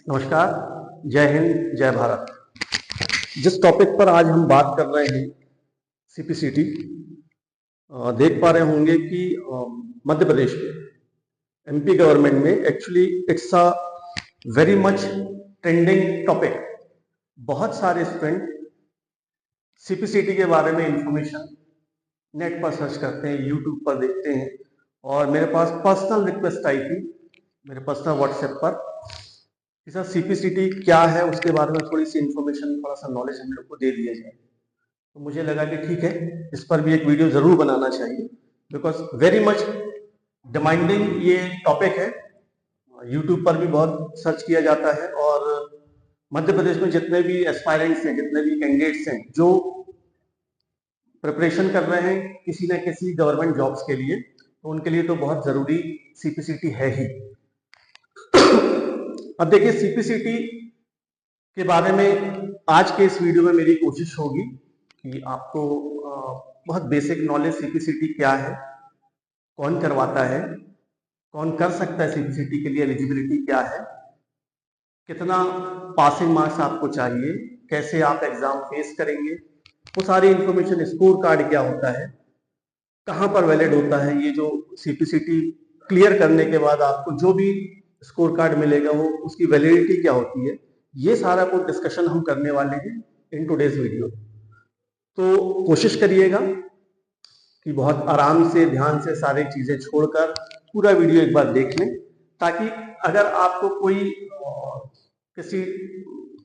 नमस्कार, जय हिंद, जय भारत। जिस टॉपिक पर आज हम बात कर रहे हैं सीपीसीटी, देख पा रहे होंगे कि मध्य प्रदेश में एमपी गवर्नमेंट में actually it's a very much trending topic. बहुत सारे स्टूडेंट सीपीसीटी के बारे में इंफॉर्मेशन नेट पर सर्च करते हैं, यूट्यूब पर देखते हैं, और मेरे पास पर्सनल रिक्वेस्ट आई थी मेरे पर्सनल व्हाट्सएप पर कि सर सीपीसीटी क्या है, उसके बारे में थोड़ी सी इंफॉर्मेशन, थोड़ा सा नॉलेज हम लोग को दे दिया जाए। तो मुझे लगा कि ठीक है, इस पर भी एक वीडियो जरूर बनाना चाहिए, बिकॉज वेरी मच डिमांडिंग ये टॉपिक है। यूट्यूब पर भी बहुत सर्च किया जाता है, और मध्य प्रदेश में जितने भी एस्पायरेंट्स हैं, जितने भी कैंडिडेट्स हैं जो प्रिपरेशन कर रहे हैं किसी न किसी गवर्नमेंट जॉब्स के लिए, तो उनके लिए तो बहुत जरूरी सीपीसीटी है ही। अब देखिए, सीपीसीटी के बारे में आज के इस वीडियो में मेरी कोशिश होगी कि आपको बहुत बेसिक नॉलेज सीपीसीटी क्या है, कौन करवाता है, कौन कर सकता है सीपीसीटी के लिए, एलिजिबिलिटी क्या है, कितना पासिंग मार्क्स आपको चाहिए, कैसे आप एग्जाम फेस करेंगे, वो सारी इंफॉर्मेशन, स्कोर कार्ड क्या होता है, कहाँ पर वैलिड होता है, ये जो सीपीसीटी क्लियर करने के बाद आपको जो भी स्कोर कार्ड मिलेगा वो उसकी वैलिडिटी क्या होती है, ये सारा कुछ डिस्कशन हम करने वाले हैं इन टुडेज वीडियो। तो कोशिश करिएगा कि बहुत आराम से, ध्यान से सारी चीजें छोड़कर पूरा वीडियो एक बार देख लें, ताकि अगर आपको कोई किसी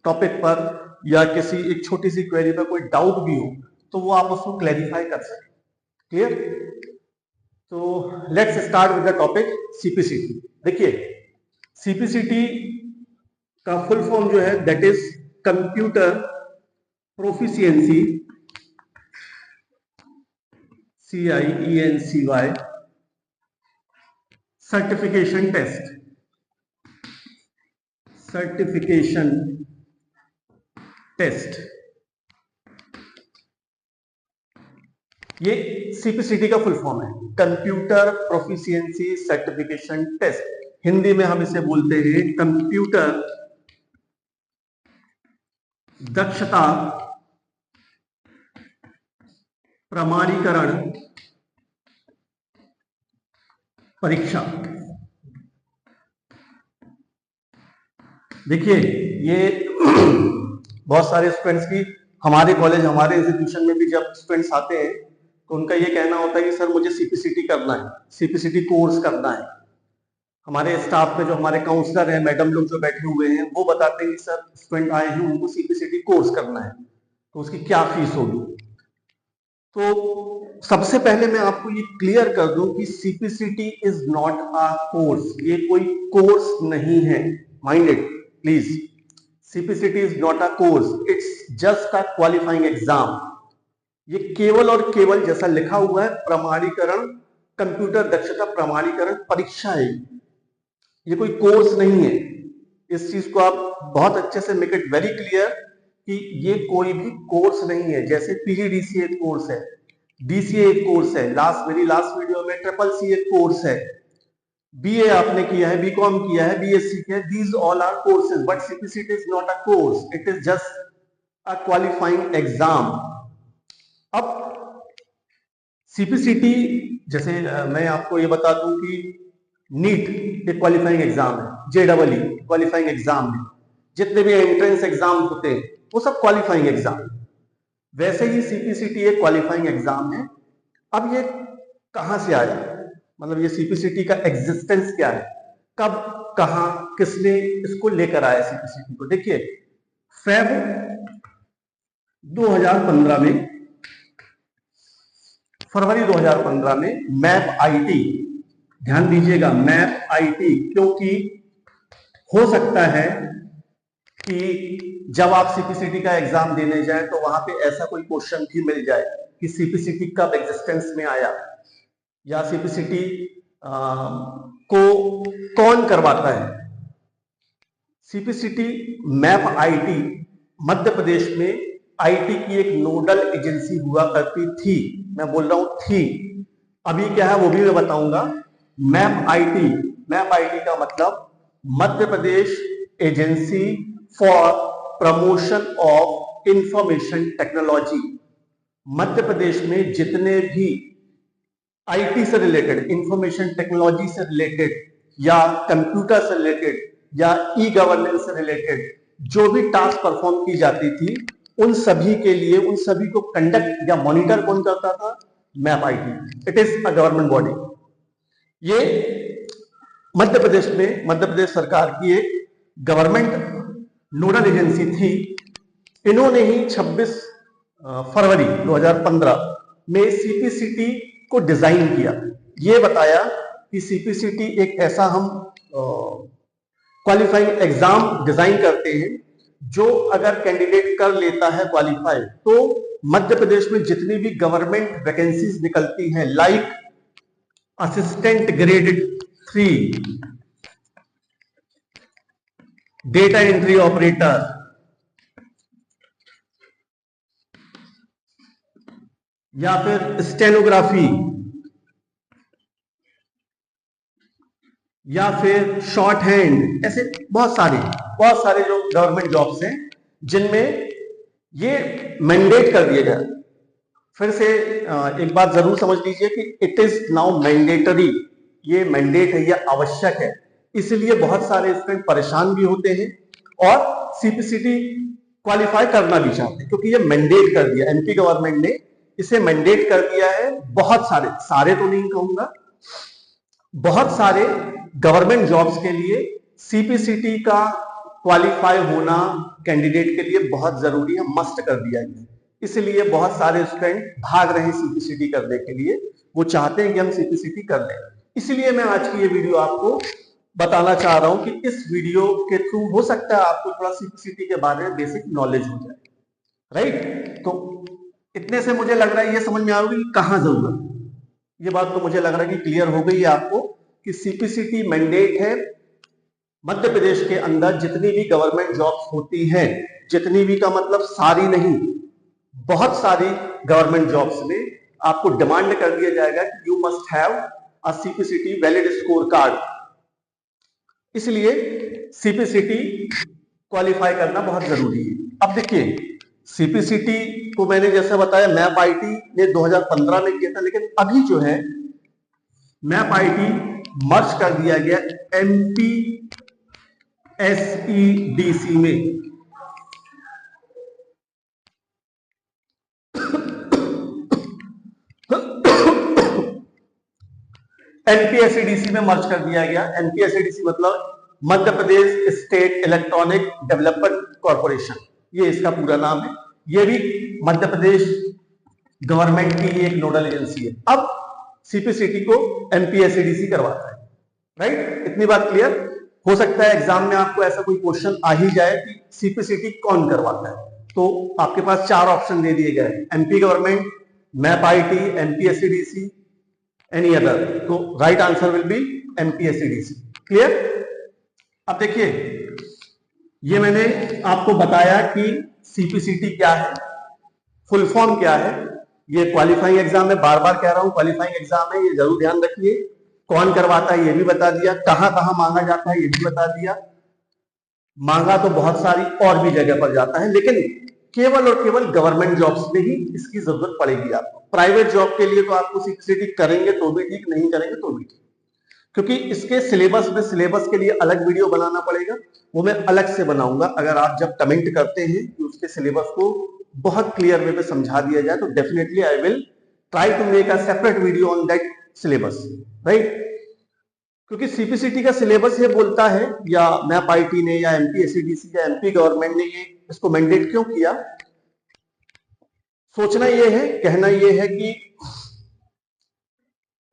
टॉपिक पर या किसी एक छोटी सी क्वेरी पर कोई डाउट भी हो तो वो आप उसको क्लैरिफाई कर सकें। क्लियर? तो let's start with the topic CPCT. देखिए, सीपीसीटी का फुल फॉर्म जो है that is computer proficiency, CIENCY certification test. Certification test, ये सीपीसीटी का फुल फॉर्म है, computer proficiency certification test. Hindi में हम इसे बोलते हैं कंप्यूटर दक्षता प्रमाणीकरण परीक्षा। देखिए, ये बहुत सारे स्टूडेंट्स की, हमारे कॉलेज, हमारे इंस्टीट्यूशन में भी जब स्टूडेंट्स आते हैं तो उनका ये कहना होता है कि सर मुझे सीपीसीटी करना है, सीपीसीटी कोर्स करना है। हमारे स्टाफ में जो हमारे काउंसलर हैं, मैडम लोग जो बैठे हुए हैं, वो बताते हैं कि सर स्टूडेंट आए हैं, उनको सीपीसीटी कोर्स करना है, तो उसकी क्या फीस होगी। तो सबसे पहले मैं आपको ये क्लियर कर दूं कि CPCT is not a course, ये कोई कोर्स नहीं है। Mind it please, CPCT is not a course, it's just a qualifying exam. ये केवल और केवल, जैसा लिखा हुआ है, प्रमाणीकरण, कंप्यूटर दक्षता प्रमाणीकरण परीक्षा है, ये कोई कोर्स नहीं है। इस चीज को आप बहुत अच्छे से मेक इट वेरी क्लियर कि ये कोई भी कोर्स नहीं है। जैसे पीजीडीसीए एक कोर्स है, डीसीए एक कोर्स है, मेरी लास्ट वीडियो में ट्रिपल सी एक कोर्स है, बीए आपने किया है, बीकॉम किया है, बीएससी किया है, these all are courses, but CPCT is not a course, it is just a qualifying exam. अब सीपीसीटी, जैसे मैं आपको ये बता दूं कि नीट एक क्वालिफाइंग एग्जाम है, जेडबलई क्वालिफाइंग एग्जाम है, जितने भी एंट्रेंस एग्जाम होते हैं वो सब क्वालिफाइंग एग्जाम है। वैसे ही सीपीसीटी एक क्वालिफाइंग एग्जाम है। अब ये कहां से आया, मतलब ये सीपीसीटी का एग्जिस्टेंस क्या है, कब, कहां, किसने इसको लेकर आया सीपीसीटी को। देखिए, फेब 2015 में, फरवरी 2015 में मैप आईटी, ध्यान दीजिएगा, मैप आईटी, क्योंकि हो सकता है कि जब आप सीपीसीटी का एग्जाम देने जाए तो वहां पे ऐसा कोई क्वेश्चन भी मिल जाए कि सीपीसीटी कब एग्जिस्टेंस में आया, या सीपीसीटी को कौन करवाता है। सीपीसीटी मैप आईटी मध्य प्रदेश में आईटी की एक नोडल एजेंसी हुआ करती थी, मैं बोल रहा हूं थी, अभी क्या है वो भी मैं बताऊंगा। मैप आईटी का मतलब Madhya Pradesh agency for promotion of information technology. Madhya Pradesh में जितने भी आईटी से रिलेटेड, इंफॉर्मेशन टेक्नोलॉजी से रिलेटेड या कंप्यूटर से रिलेटेड या ई गवर्नेंस से रिलेटेड जो भी टास्क परफॉर्म की जाती थी, उन सभी के लिए, उन सभी को कंडक्ट या मॉनिटर कौन करता था? Map IT. It is a government body. ये मध्य प्रदेश में, मध्य प्रदेश सरकार की एक गवर्नमेंट नोडल एजेंसी थी। इन्होंने ही 26 फरवरी 2015 में सीपीसीटी को डिजाइन किया। ये बताया कि सीपीसीटी एक ऐसा हम क्वालिफाइंग एग्जाम डिजाइन करते हैं जो अगर कैंडिडेट कर लेता है क्वालिफाई, तो मध्य प्रदेश में जितनी भी गवर्नमेंट वैकेंसीज निकलती हैं, like assistant grade 3, data entry operator, या फिर स्टेनोग्राफी, या फिर शॉर्ट हैंड, ऐसे बहुत सारे जो गवर्नमेंट जॉब्स हैं जिनमें ये मैंडेट कर दिया गया। फिर से एक बात जरूर समझ लीजिए कि इट इज नाउ मैंडेटरी। ये मैंडेट है, ये आवश्यक है। इसलिए बहुत सारे स्टूडेंट परेशान भी होते हैं और सीपीसीटी क्वालिफाई करना भी चाहते हैं, क्योंकि ये मैंडेट कर दिया, एमपी गवर्नमेंट ने इसे मैंडेट कर दिया है। बहुत सारे तो नहीं कहूंगा, बहुत सारे गवर्नमेंट जॉब्स के लिए सीपीसीटी का क्वालिफाई होना कैंडिडेट के लिए बहुत जरूरी है, मस्ट कर दिया गया। इसलिए बहुत सारे स्टूडेंट भाग रहे हैं सीपीसीटी करने के लिए, वो चाहते हैं कि हम सीपीसीटी कर लें। इसलिए मैं आज की ये वीडियो आपको बताना चाह रहा हूं कि इस वीडियो के थ्रू हो सकता है आपको थोड़ा सीपीसीटी के बारे में बेसिक नॉलेज हो जाए, राइट। तो इतने से मुझे लग रहा है ये समझ में आओगी कहां जरूरत, ये बात तो मुझे लग रहा है कि क्लियर हो गई है आपको कि सीपीसीटी मैंडेट है। मध्य प्रदेश के अंदर जितनी भी गवर्नमेंट जॉब्स होती हैं, जितनी भी का मतलब सारी नहीं, बहुत सारी गवर्नमेंट जॉब्स में आपको डिमांड कर दिया जाएगा कि you must have a CPCT valid score card. इसलिए सीपीसीटी क्वालिफाई करना बहुत जरूरी है। अब देखिए, सीपीसीटी को मैंने जैसे बताया मैप आईटी ने 2015 में किया था, लेकिन अभी जो है मैप आईटी मर्ज कर दिया गया एमपीएसईडीसी में। एमपीएसईडीसी में मर्ज कर दिया गया। एमपीएसईडीसी मतलब मध्य प्रदेश स्टेट इलेक्ट्रॉनिक डेवलपमेंट कॉर्पोरेशन, ये इसका पूरा नाम है। ये भी मध्य प्रदेश गवर्नमेंट की एक नोडल एजेंसी है। अब सीपीसीटी को एमपीएसईडीसी करवाता है, राइट। इतनी बात क्लियर। हो सकता है एग्जाम में आपको ऐसा कोई क्वेश्चन आ ही जाए कि सीपीसीटी कौन करवाता है, तो आपके पास 4 ऑप्शन दे दिए गए, MP government, MAP IT, MPSEDC, any other. तो right answer will be MPSEDC. Clear. अब देखिए, ये मैंने आपको बताया कि सीपीसीटी क्या है, फुल फॉर्म क्या है। ये क्वालिफाइंग एग्जाम में बार बार कह रहा हूं, क्वालिफाइंग एग्जाम है, ये जरूर ध्यान रखिए। कौन करवाता है ये भी बता दिया, कहां कहां मांगा जाता है ये भी बता दिया। मांगा तो बहुत सारी और भी जगह पर जाता है, लेकिन केवल और केवल गवर्नमेंट जॉब्स में ही इसकी जरूरत पड़ेगी आपको। प्राइवेट जॉब के लिए तो आपको सीपीसीटी करेंगे तो भी ठीक, नहीं करेंगे तो भी ठीक, क्योंकि इसके सिलेबस में, सिलेबस के लिए अलग वीडियो बनाना पड़ेगा, वो मैं अलग से बनाऊंगा। अगर आप जब कमेंट करते हैं कि उसके सिलेबस को बहुत क्लियर वे में समझा दिया जाए, तो definitely I will try to make a separate video on that syllabus, right. क्योंकि सीपीसीटी का सिलेबस ये बोलता है, या मैप आईटी ने या एमपीएसईडीसी या एमपी गवर्नमेंट ने ये इसको मैंडेट क्यों किया। सोचना ये है, कहना ये है कि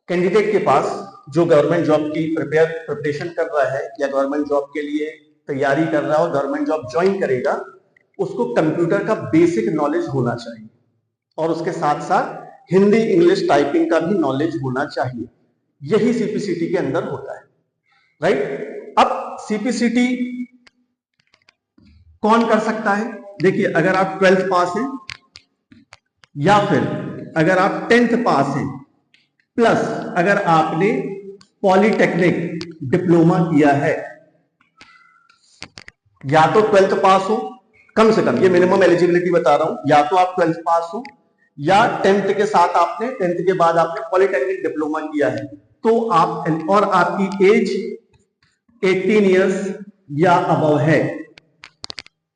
कैंडिडेट के पास जो गवर्नमेंट जॉब की प्रिपरेशन कर रहा है या गवर्नमेंट जॉब के लिए तैयारी कर रहा है और गवर्नमेंट जॉब ज्वाइन करेगा, उसको कंप्यूटर का बेसिक नॉलेज होना चाहिए और उसके साथ साथ हिंदी इंग्लिश टाइपिंग का भी नॉलेज होना चाहिए। यही सीपीसीटी के अंदर होता है, राइट। अब सीपीसीटी कौन कर सकता है? देखिए, अगर आप 12th पास हैं या फिर अगर आप 10th पास हैं, प्लस अगर आपने पॉलिटेक्निक डिप्लोमा किया है, या तो 12th पास हो, कम से कम, ये मिनिमम एलिजिबिलिटी बता रहा हूं, या तो आप 12th पास हो या 10th के साथ आपने 10th के बाद आपने पॉलिटेक्निक डिप्लोमा किया है, तो आप, और आपकी एज 18 इयर्स या अबव है,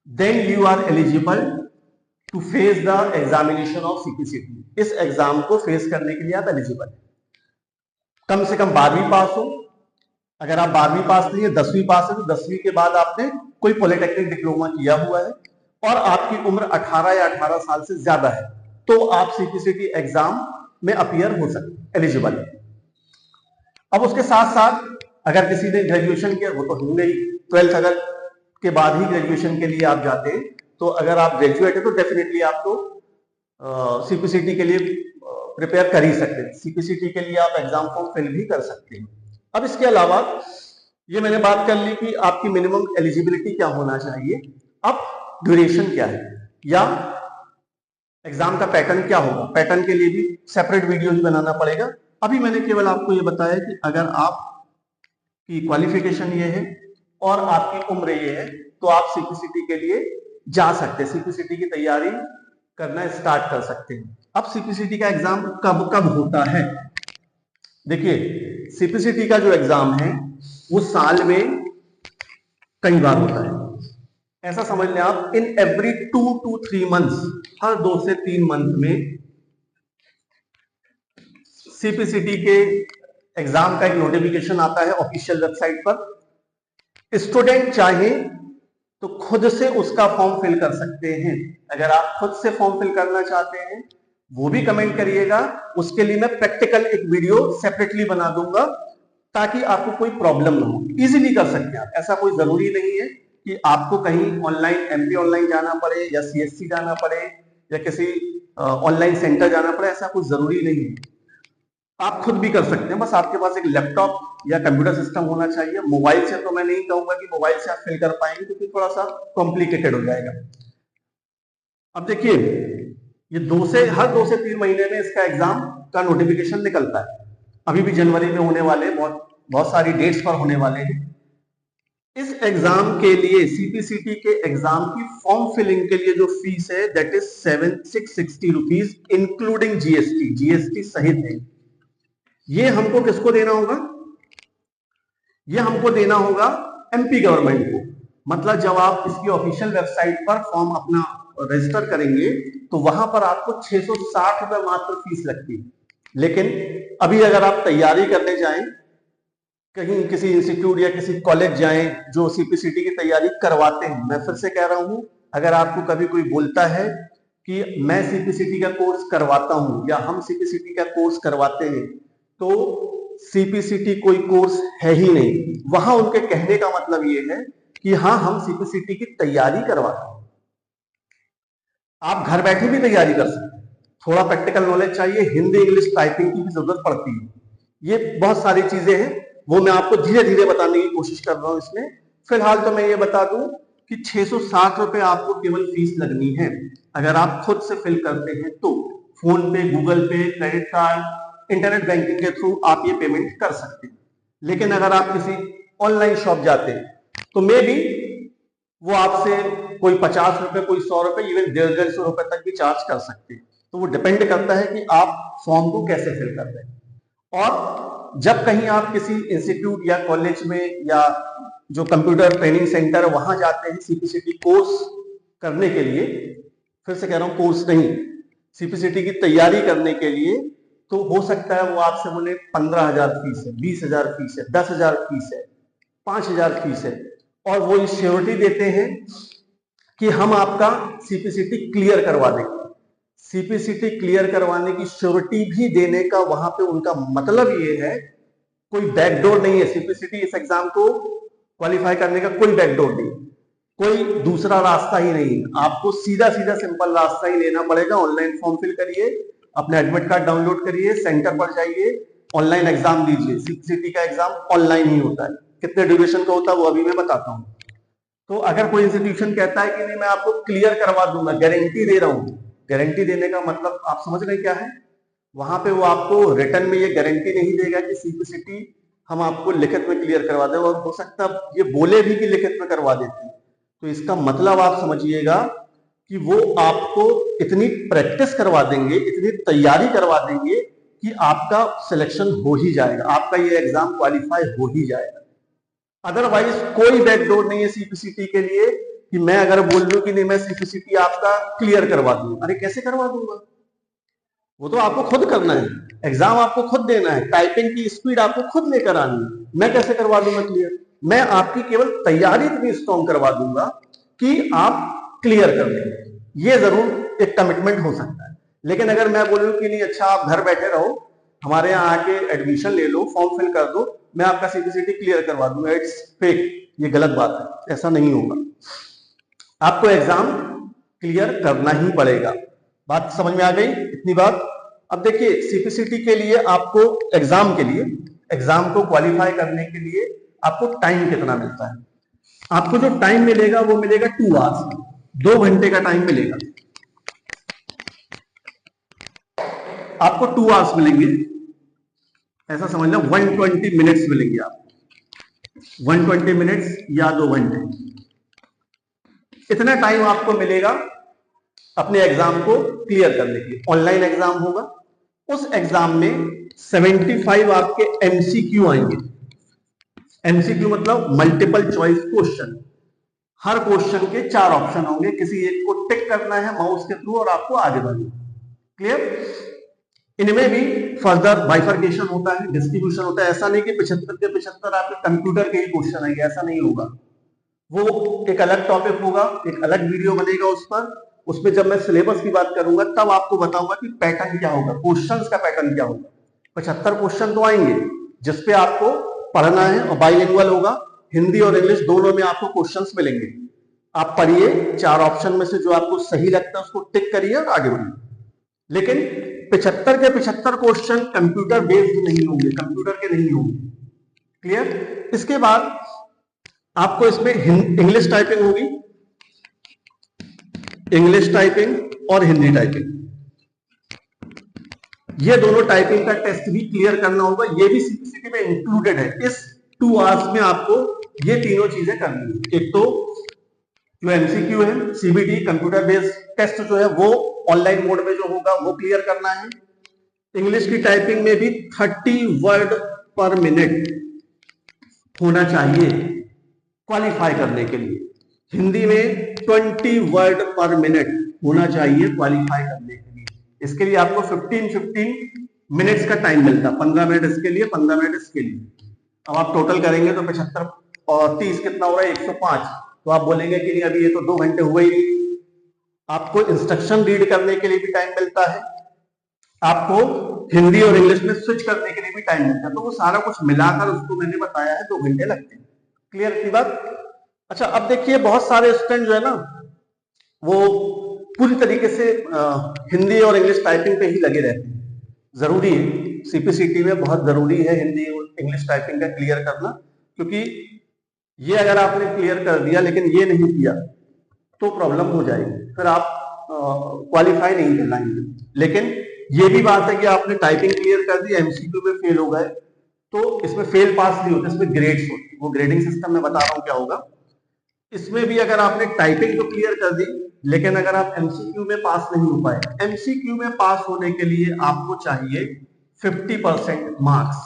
then you are eligible to face the examination of CPCT. इस एग्जाम को फेस करने के लिए आप एलिजिबल है। कम से कम 12वीं पास हो, अगर आप 12वीं पास नहीं है, 10वीं पास है, तो 10वीं के बाद आपने कोई पॉलिटेक्निक डिप्लोमा किया हुआ है और आपकी उम्र 18 या 18 साल से ज्यादा है, तो आप सीपीसीटी एग्जाम में अपीयर हो सकते, एलिजिबल है। अब उसके साथ साथ अगर किसी ने ग्रेजुएशन किया, वो तो होंगे ही, 12th अगर के बाद ही ग्रेजुएशन के लिए आप जाते हैं, तो अगर आप ग्रेजुएट है तो डेफिनेटली आपको सीपीसीटी के लिए प्रिपेयर कर ही सकते हैं। सीपीसीटी के लिए आप एग्जाम फॉर्म फिल भी कर सकते हैं। अब इसके अलावा ये मैंने बात कर ली कि आपकी मिनिमम एलिजिबिलिटी क्या होना चाहिए, अब ड्यूरेशन क्या है या एग्जाम का पैटर्न क्या होगा, पैटर्न के लिए भी सेपरेट वीडियो ही बनाना पड़ेगा। अभी मैंने केवल आपको ये बताया कि अगर आपकी क्वालिफिकेशन ये है और आपकी उम्र ये है, तो आप सीपीसीटी के लिए जा सकते हैं, सीपीसीटी की तैयारी करना स्टार्ट कर सकते हैं। अब सीपीसीटी का एग्जाम कब कब होता है? देखिए, सीपीसीटी का जो एग्जाम है वो साल में कई बार होता है। ऐसा समझ लें आप, इन एवरी 2 to 3 मंथ्स, हर 2 से 3 मंथ में सीपीसीटी के एग्जाम का एक नोटिफिकेशन आता है ऑफिशियल वेबसाइट पर। स्टूडेंट चाहे तो खुद से उसका फॉर्म फिल कर सकते हैं। अगर आप खुद से फॉर्म फिल करना चाहते हैं, वो भी कमेंट करिएगा, उसके लिए मैं प्रैक्टिकल एक वीडियो सेपरेटली बना दूंगा ताकि आपको कोई प्रॉब्लम ना हो। इजीली कर सकते हैं आप, ऐसा कोई जरूरी नहीं है कि आपको कहीं ऑनलाइन, एमपी ऑनलाइन जाना पड़े या सीएससी जाना पड़े या किसी ऑनलाइन सेंटर जाना पड़े, ऐसा कुछ जरूरी नहीं है, आप खुद भी कर सकते हैं। बस आपके पास एक लैपटॉप या कंप्यूटर सिस्टम होना चाहिए। मोबाइल से तो मैं नहीं कहूंगा कि मोबाइल से आप फिल कर पाएंगे, क्योंकि थोड़ा सा कॉम्प्लिकेटेड हो जाएगा। अब देखिए, ये हर 2 से 3 महीने में इसका एग्जाम का नोटिफिकेशन निकलता है। अभी भी जनवरी में होने वाले, बहुत सारी डेट्स पर होने वाले हैं। इस एग्जाम के लिए, सीपीसीटी के एग्जाम की फॉर्म फिलिंग के लिए जो फीस है, that is 660 rupees including GST, GST सहित है। ये हमको किसको देना होगा? ये हमको देना होगा एमपी गवर्नमेंट को। मतलब जब आप इसकी ऑफिशियल वेबसाइट पर फॉर्म अपना रजिस्टर करेंगे, तो वहां पर आपको 660 रुपए मात्र फीस लगती है। लेकिन अभी अगर आप तैयारी करने जाएं, कहीं किसी इंस्टीट्यूट या किसी कॉलेज जाएं जो सीपीसीटी की तैयारी करवाते हैं, मैं फिर से कह रहा हूं, अगर आपको कभी कोई बोलता है कि मैं सीपीसीटी का कोर्स करवाता हूं या हम सीपीसीटी का कोर्स करवाते हैं, तो सीपीसीटी कोई कोर्स है ही नहीं। वहां उनके कहने का मतलब ये है कि हाँ, हम सीपीसीटी की तैयारी करवाते हैं। आप घर बैठे भी तैयारी कर सकते हैं। थोड़ा प्रैक्टिकल नॉलेज चाहिए, हिंदी इंग्लिश टाइपिंग की भी जरूरत पड़ती है। ये बहुत सारी चीजें हैं, वो मैं आपको धीरे धीरे बताने की कोशिश कर रहा हूं इसमें। फिलहाल तो मैं ये बता दूं कि 660 रुपए आपको केवल फीस लगनी है। अगर आप खुद से फिल करते हैं तो फोन पे, गूगल पे, क्रेडिट कार्ड, इंटरनेट बैंकिंग के थ्रू आप ये पेमेंट कर सकते हैं। लेकिन अगर आप किसी ऑनलाइन शॉप जाते हैं तो मे बी वो आपसे कोई 50 रुपए, कोई 100 रुपए, इवन 150 रुपए तक भी चार्ज कर सकते हैं। तो वो डिपेंड करता है कि आप फॉर्म को कैसे फिल कर रहे हैं। और जब कहीं आप किसी इंस्टीट्यूट या कॉलेज में या जो कंप्यूटर ट्रेनिंग सेंटर है वहां जाते हैं सीपीसीटी कोर्स करने के लिए, फिर से कह रहा हूं कोर्स नहीं, सीपीसीटी की तैयारी करने के लिए, तो हो सकता है वो आपसे बोले 15,000 फीस है, 20,000 फीस है, 10,000 फीस है, 5,000 फीस है, और वो ये श्योरिटी देते हैं कि हम आपका सीपीसीटी क्लियर करवा देंगे। सीपीसीटी क्लियर करवाने की श्योरिटी भी देने का वहां पे उनका मतलब ये है, कोई बैकडोर नहीं है। सीपीसीटी इस एग्जाम को क्वालिफाई करने का कोई बैकडोर नहीं, कोई दूसरा रास्ता ही नहीं। आपको सीधा सीधा सिंपल रास्ता ही लेना पड़ेगा। ऑनलाइन फॉर्म फिल करिए, अपना एडमिट कार्ड डाउनलोड करिए, सेंटर पर जाइए, ऑनलाइन एग्जाम दीजिए। सीपीसीटी का एग्जाम ऑनलाइन ही होता है। कितने ड्यूरेशन का होता है वो अभी मैं बताता हूँ। तो अगर कोई इंस्टीट्यूशन कहता है कि नहीं मैं आपको क्लियर करवा दूंगा, गारंटी दे रहा हूं, गारंटी देने का मतलब आप समझ रहे क्या है? वहां पे वो आपको रिटर्न में ये गारंटी नहीं देगा कि सीपीसीटी हम आपको लिखित में क्लियर करवा दें, और हो सकता है ये बोले भी कि लिखित में करवा देते हैं, तो इसका मतलब आप समझिएगा कि वो आपको इतनी प्रैक्टिस करवा देंगे, इतनी तैयारी करवा देंगे कि आपका सिलेक्शन हो ही जाएगा, आपका ये एग्जाम क्वालिफाई हो ही जाएगा। अदरवाइज कोई बैकडोर नहीं है सीपीसीटी के लिए कि मैं अगर बोल दूं कि नहीं मैं सीपीसीटी आपका क्लियर करवा दूंगा। अरे कैसे करवा दूंगा, वो तो आपको खुद करना है, एग्जाम आपको खुद देना है, टाइपिंग की स्पीड आपको खुद लेकर आनी है, मैं कैसे करवा दूंगा क्लियर। मैं आपकी केवल तैयारी इतनी स्ट्रॉन्ग करवा दूंगा कि आप क्लियर कर लेंगे, ये जरूर एक कमिटमेंट हो सकता है। लेकिन अगर मैं बोलूं कि नहीं अच्छा आप घर बैठे रहो, हमारे यहाँ आके एडमिशन ले लो, फॉर्म फिल कर दो, मैं आपका सीपीसीटी क्लियर करवा दूंगा, इट्स फेक, ये गलत बात है, ऐसा नहीं होगा। आपको एग्जाम क्लियर करना ही पड़ेगा। बात समझ में आ गई इतनी बात। अब देखिए सीपीसीटी के लिए आपको एग्जाम के लिए, एग्जाम को क्वालिफाई करने के लिए आपको टाइम कितना मिलता है। आपको जो टाइम मिलेगा वो मिलेगा 2 आवर्स, 2 घंटे का टाइम मिलेगा। आपको 2 आवर्स मिलेंगे, ऐसा समझ लो 120 मिनट्स मिलेंगे आपको, 120 मिनट्स या 2 घंटे, इतना टाइम आपको मिलेगा अपने एग्जाम को क्लियर करने के लिए। ऑनलाइन एग्जाम होगा, उस एग्जाम में 75 आपके एमसीक्यू आएंगे। एमसीक्यू मतलब मल्टीपल चॉइस क्वेश्चन, हर क्वेश्चन के 4 ऑप्शन होंगे, किसी एक को टिक करना है माउस के थ्रू और आपको आगे बढ़ना। क्लियर। इनमें भी फर्दर बाइफर्केशन होता है, डिस्ट्रीब्यूशन होता है। ऐसा नहीं कि 75 के 75 आपके कंप्यूटर के ही क्वेश्चन आएंगे, ऐसा नहीं होगा। वो एक अलग टॉपिक होगा, एक अलग वीडियो बनेगा उस पर, उसमें जब मैं सिलेबस की बात करूंगा तब आपको बताऊंगा कि पैटर्न क्या होगा, क्वेश्चंस का पैटर्न क्या होगा। 75 क्वेश्चन तो आएंगे जिसपे आपको पढ़ना है, और बाइलिंगुअल होगा, हिंदी और इंग्लिश दोनों में आपको क्वेश्चंस मिलेंगे। आप पढ़िए, 4 ऑप्शन में से जो आपको सही लगता है उसको टिक करिए और आगे बढ़िए। लेकिन 75 के 75 क्वेश्चन कंप्यूटर बेस्ड नहीं होंगे, कंप्यूटर के नहीं होंगे। क्लियर। इसके बाद आपको इसमें इंग्लिश टाइपिंग होगी, इंग्लिश टाइपिंग और हिंदी टाइपिंग, ये दोनों टाइपिंग का टेस्ट भी क्लियर करना होगा, ये भी सीपीसीटी में इंक्लूडेड है। इस 2 आवर्स में आपको ये तीनों चीजें करनी है। एक तो जो एमसीक्यू है, सीबीटी कंप्यूटर बेस्ड टेस्ट जो है वो ऑनलाइन मोड में जो होगा वो क्लियर करना है। इंग्लिश की टाइपिंग में भी 30 वर्ड पर मिनट होना चाहिए क्वालिफाई करने के लिए। हिंदी में 20 वर्ड पर मिनट होना चाहिए क्वालिफाई करने के लिए। इसके लिए आपको 15 मिनट्स का टाइम मिलता है, 15 मिनट इसके लिए, 15 मिनट इसके लिए। अब आप टोटल करेंगे तो 75 और 30 कितना हो रहा है, 105। तो आप बोलेंगे कि नहीं अभी ये तो 2 घंटे हुए ही नहीं। आपको इंस्ट्रक्शन रीड करने के लिए भी टाइम मिलता है, आपको हिंदी और इंग्लिश में स्विच करने के लिए भी टाइम मिलता है। तो वो सारा कुछ मिलाकर उसको मैंने बताया है 2 घंटे लगते हैं। क्लियर की बात। अच्छा अब देखिए बहुत सारे स्टूडेंट जो है ना वो पूरी तरीके से हिंदी और इंग्लिश टाइपिंग पे ही लगे रहते हैं। जरूरी है, सीपीसीटी में बहुत जरूरी है हिंदी और इंग्लिश टाइपिंग का क्लियर करना, क्योंकि ये अगर आपने क्लियर कर दिया लेकिन ये नहीं किया तो प्रॉब्लम हो जाएगी, फिर आप क्वालिफाई नहीं कर पाएंगे। लेकिन ये भी बात है कि आपने टाइपिंग क्लियर कर दी, एमसीक्यू में फेल हो गए, तो इसमें फेल पास नहीं होता, इसमें ग्रेड्स होते हैं। वो ग्रेडिंग सिस्टम में बता रहा हूं क्या होगा। इसमें भी अगर आपने टाइपिंग तो क्लियर कर दी लेकिन अगर आप एमसीक्यू में पास नहीं हो पाए, एमसीक्यू में पास होने के लिए आपको चाहिए 50% मार्क्स।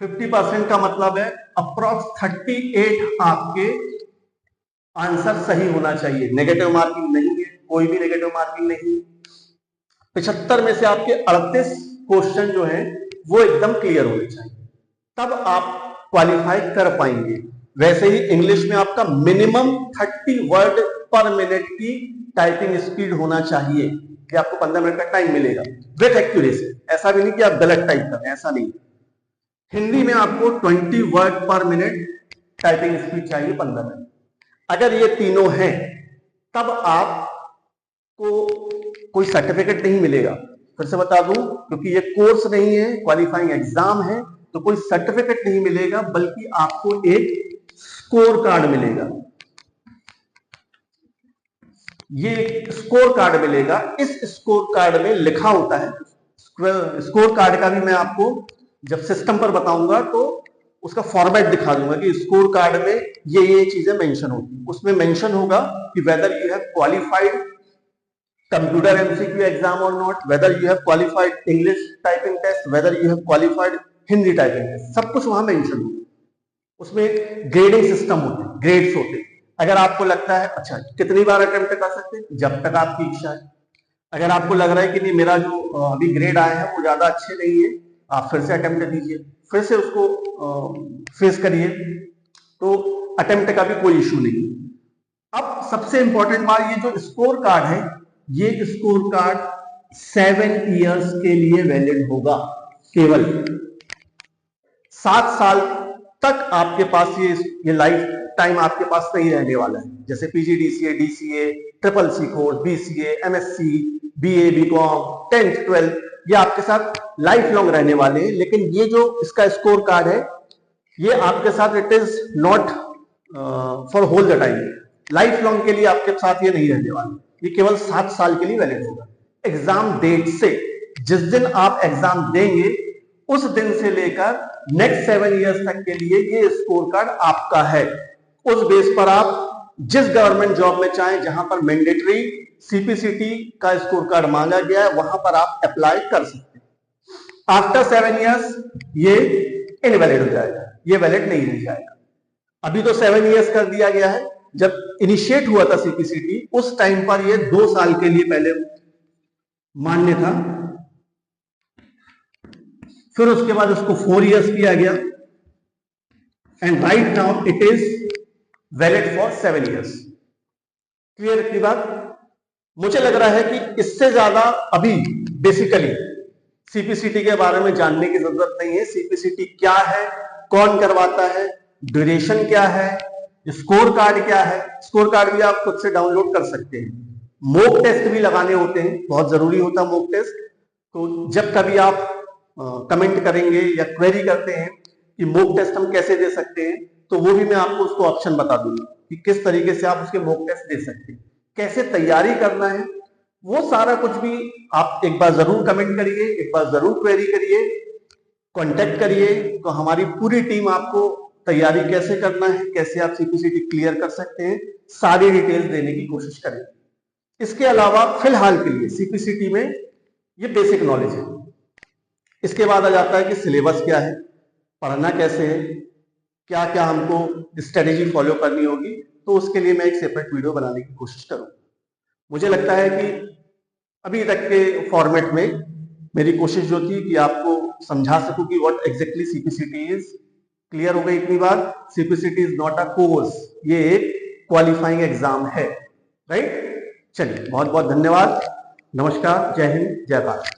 50% का मतलब है अप्रॉक्स 38 आपके आंसर सही होना चाहिए। नेगेटिव मार्किंग नहीं है, कोई भी नेगेटिव मार्किंग नहीं। 75 में से आपके 38 क्वेश्चन जो है वो एकदम क्लियर होने चाहिए, तब आप क्वालिफाई कर पाएंगे। वैसे ही इंग्लिश में आपका मिनिमम 30 वर्ड पर मिनट की टाइपिंग स्पीड होना चाहिए, कि आपको 15 मिनट का टाइम मिलेगा विथ एक्यूरेसी। ऐसा भी नहीं कि आप गलत टाइप करें, ऐसा नहीं। हिंदी में आपको 20 वर्ड पर मिनट टाइपिंग स्पीड चाहिए 15 मिनट। अगर ये तीनों हैं तब आपको कोई सर्टिफिकेट नहीं मिलेगा। फिर से बता दूं, क्योंकि ये कोर्स नहीं है, क्वालिफाइंग एग्जाम है, तो कोई सर्टिफिकेट नहीं मिलेगा, बल्कि आपको एक स्कोर कार्ड मिलेगा। ये स्कोर कार्ड मिलेगा। इस स्कोर कार्ड में लिखा होता है, स्कोर कार्ड का भी मैं आपको जब सिस्टम पर बताऊंगा तो उसका फॉर्मेट दिखा दूंगा कि स्कोर कार्ड में ये चीजें मेंशन होगी। उसमें मेंशन होगा कि whether you have qualified computer MCQ exam और not, whether you have qualified English typing test, whether you have qualified Hindi typing test, सब कुछ वहां मेंशन होगा। उसमें ग्रेडिंग सिस्टम होते हैं, ग्रेड्स होते हैं। अगर आपको लगता है अच्छा कितनी बार अटेम्प्ट कर सकते हैं, जब तक आपकी इच्छा है। अगर आपको लग रहा है कि नहीं मेरा जो अभी ग्रेड आए हैं वो ज्यादा अच्छे नहीं है, आप फिर से अटेम्प्ट दीजिए, फिर से उसको फेस करिए, तो अटेम्प्ट का भी कोई इशू नहीं। अब सबसे इंपॉर्टेंट बात, ये जो स्कोर कार्ड है, ये स्कोर कार्ड 7 इयर्स के लिए वैलिड होगा। केवल 7 साल तक आपके पास ये लाइफ टाइम आपके पास नहीं रहने वाला है। जैसे PGDCA, DCA, triple C course, BCA, MSc, BA, BCom, 10th 12th, ये आपके साथ लाइफ लॉन्ग रहने वाले हैं। लेकिन ये जो इसका स्कोर कार्ड है, ये आपके साथ it is not for whole the time, life long के लिए आपके साथ ये नहीं रहने वाला, ये केवल 7 साल के लिए वैलिड होगा। एग्जाम डेट से, जिस दिन आप एग्जाम देंगे उस दिन से लेकर नेक्स्ट 7 इयर्स तक के लिए ये स्कोर कार्ड आपका है। उस बेस पर आप जिस गवर्नमेंट जॉब में चाहें, जहां पर मैंडेटरी सीपीसीटी का स्कोर कार्ड मांगा गया है, वहां पर आप अप्लाई कर सकते हैं। आफ्टर 7 इयर्स ये इनवैलिड हो जाएगा, ये वैलिड नहीं रह जाएगा। अभी तो 7 इयर्स कर दिया गया है, जब इनिशिएट हुआ था सीपीसीटी उस टाइम पर ये 2 साल के लिए पहले मान्य था, फिर उसके बाद उसको 4 इयर्स किया गया, and right now it is valid for 7 years. Clear इतनी बात? मुझे लग रहा है कि इससे ज्यादा अभी बेसिकली सीपीसीटी के बारे में जानने की जरूरत नहीं है। सीपीसीटी क्या है, कौन करवाता है, ड्यूरेशन क्या है, स्कोर कार्ड क्या है। स्कोर कार्ड भी आप खुद से डाउनलोड कर सकते हैं। मॉक टेस्ट भी लगाने होते हैं, बहुत जरूरी होता है मॉक टेस्ट। तो जब कभी आप कमेंट करेंगे या क्वेरी करते हैं कि मॉक टेस्ट हम कैसे दे सकते हैं, तो वो भी मैं आपको उसको ऑप्शन बता दूंगा कि किस तरीके से आप उसके मॉक टेस्ट दे सकते हैं, कैसे तैयारी करना है। वो सारा कुछ भी आप एक बार जरूर कमेंट करिए, एक बार जरूर क्वेरी करिए, कांटेक्ट करिए, तो हमारी पूरी टीम आपको तैयारी कैसे करना है, कैसे आप सीपीसीटी क्लियर कर सकते हैं, सारी डिटेल्स देने की कोशिश करेंगे। इसके अलावा फिलहाल के लिए सीपीसीटी में ये बेसिक नॉलेज है। इसके बाद आ जाता है कि सिलेबस क्या है, पढ़ना कैसे है, क्या क्या हमको स्ट्रेटेजी फॉलो करनी होगी, तो उसके लिए मैं एक सेपरेट वीडियो बनाने की कोशिश करूंगा। मुझे लगता है कि अभी तक के फॉर्मेट में मेरी कोशिश जो थी कि आपको समझा सकूं कि what exactly CPCT is. Clear हो गई इतनी बात? CPCT is not a course, ये एक क्वालिफाइंग एग्जाम है, राइट? चलिए, बहुत बहुत धन्यवाद, नमस्कार, जय हिंद, जय भारत।